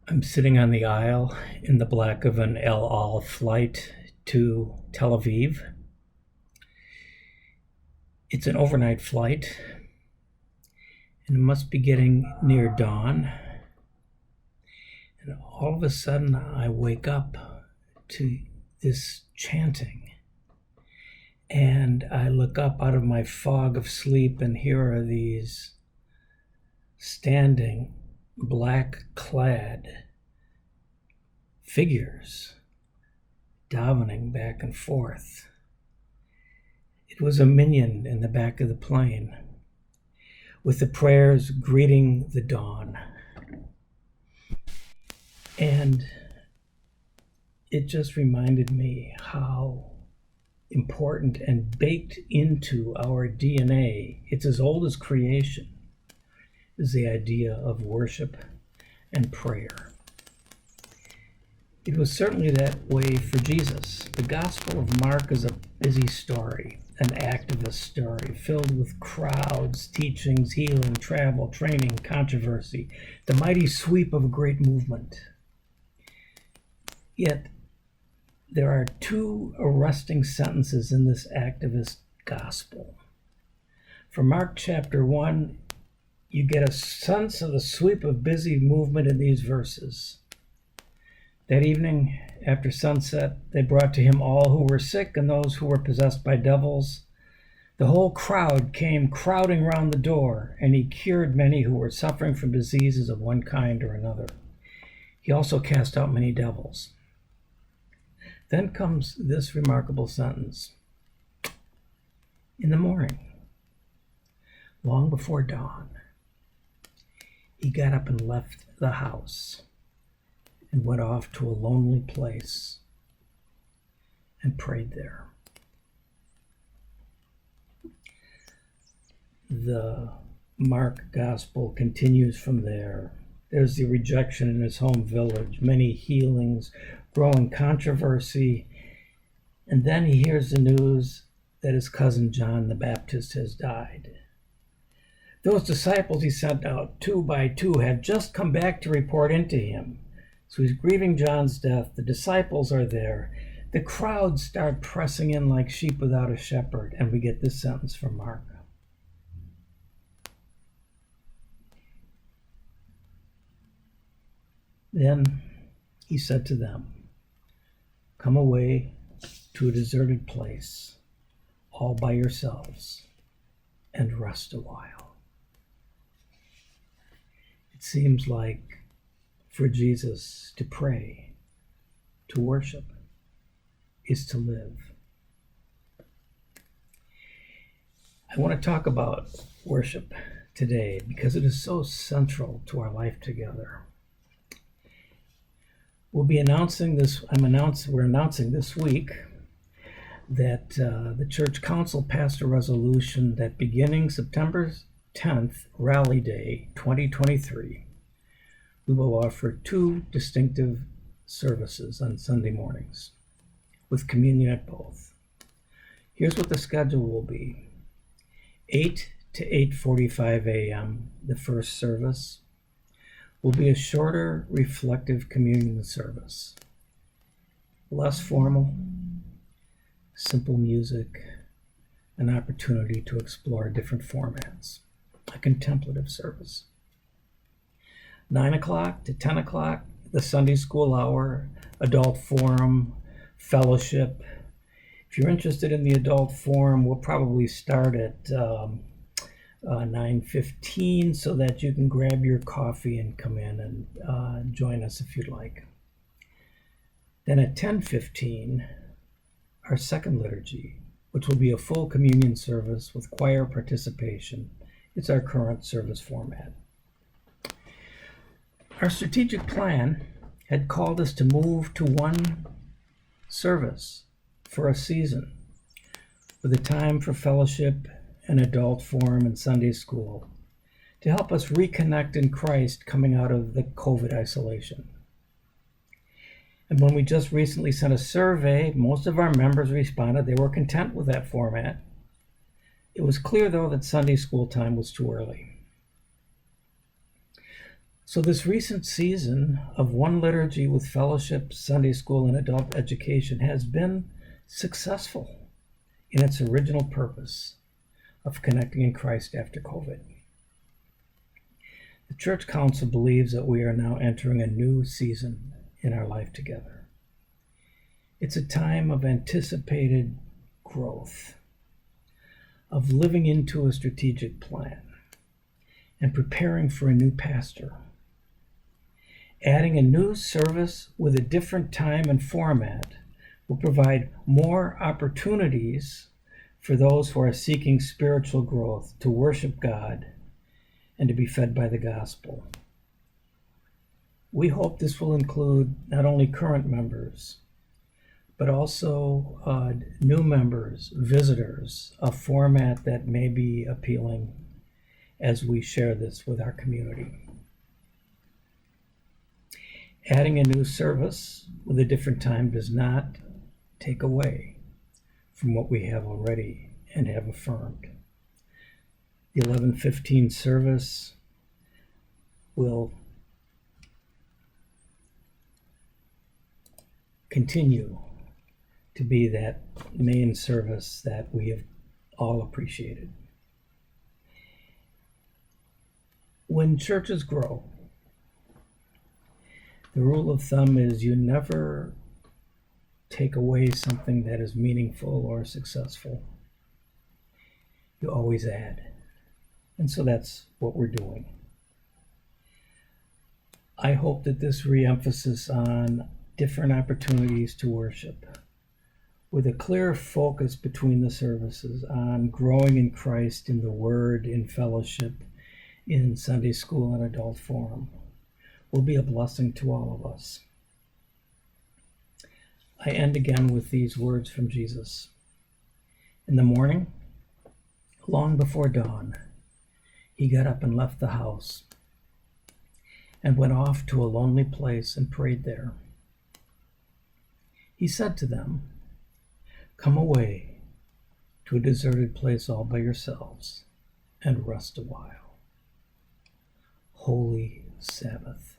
I'm sitting on the aisle in the back of an El Al flight to Tel Aviv. It's an overnight flight, and it must be getting near dawn. And all of a sudden, I wake up to this chanting. And I look up out of my fog of sleep, and here are these standing, black-clad figures davening back and forth. It was a minyan in the back of the plane, with the prayers greeting the dawn. And it just reminded me how important and baked into our DNA, it's as old as creation, is the idea of worship and prayer. It was certainly that way for Jesus. The Gospel of Mark is a busy story, an activist story filled with crowds, teachings, healing, travel, training, controversy, the mighty sweep of a great movement. Yet, there are two arresting sentences in this activist gospel. From Mark chapter 1, you get a sense of the sweep of busy movement in these verses. That evening, after sunset, they brought to him all who were sick and those who were possessed by devils. The whole crowd came crowding round the door, and he cured many who were suffering from diseases of one kind or another. He also cast out many devils. Then comes this remarkable sentence. In the morning, long before dawn, he got up and left the house and went off to a lonely place and prayed there. The Mark Gospel continues from there. There's the rejection in his home village, many healings, growing controversy, and then he hears the news that his cousin John the Baptist has died. Those disciples he sent out 2 by 2 have just come back to report into him. So he's grieving John's death. The disciples are there. The crowds start pressing in like sheep without a shepherd, and we get this sentence from Mark. Then he said to them, "Come away to a deserted place, all by yourselves, and rest a while." It seems like for Jesus to pray, to worship, is to live. I want to talk about worship today because it is so central to our life together. We're announcing this week that the church council passed a resolution that beginning September 10th, Rally Day 2023, we will offer 2 distinctive services on Sunday mornings, with communion at both. Here's what the schedule will be. 8 to 8:45 a.m., the first service, will be a shorter, reflective communion service. Less formal, simple music, an opportunity to explore different formats, a contemplative service. 9 o'clock to 10 o'clock, the Sunday school hour, adult forum, fellowship. If you're interested in the adult forum, we'll probably start at 9:15 so that you can grab your coffee and come in and join us if you'd like. Then at 10:15, our second liturgy, which will be a full communion service with choir participation. It's our current service format. Our strategic plan had called us to move to one service for a season, with a time for fellowship and adult forum and Sunday school, to help us reconnect in Christ coming out of the COVID isolation. And when we just recently sent a survey, most of our members responded they were content with that format. It was clear, though, that Sunday school time was too early. So this recent season of one liturgy with fellowship, Sunday school, and adult education has been successful in its original purpose of connecting in Christ after COVID. The Church Council believes that we are now entering a new season in our life together. It's a time of anticipated growth, of living into a strategic plan, and preparing for a new pastor. Adding a new service with a different time and format will provide more opportunities for those who are seeking spiritual growth to worship God and to be fed by the gospel. We hope this will include not only current members, but also new members, visitors, a format that may be appealing as we share this with our community. Adding a new service with a different time does not take away from what we have already and have affirmed. The 11:15 service will continue to be that main service that we have all appreciated. When churches grow, the rule of thumb is you never take away something that is meaningful or successful. You always add. And so that's what we're doing. I hope that this re-emphasis on different opportunities to worship, with a clear focus between the services on growing in Christ, in the Word, in fellowship, in Sunday school and adult forum, will be a blessing to all of us. I end again with these words from Jesus. In the morning, long before dawn, he got up and left the house and went off to a lonely place and prayed there. He said to them, "Come away to a deserted place all by yourselves and rest a while." Holy Sabbath.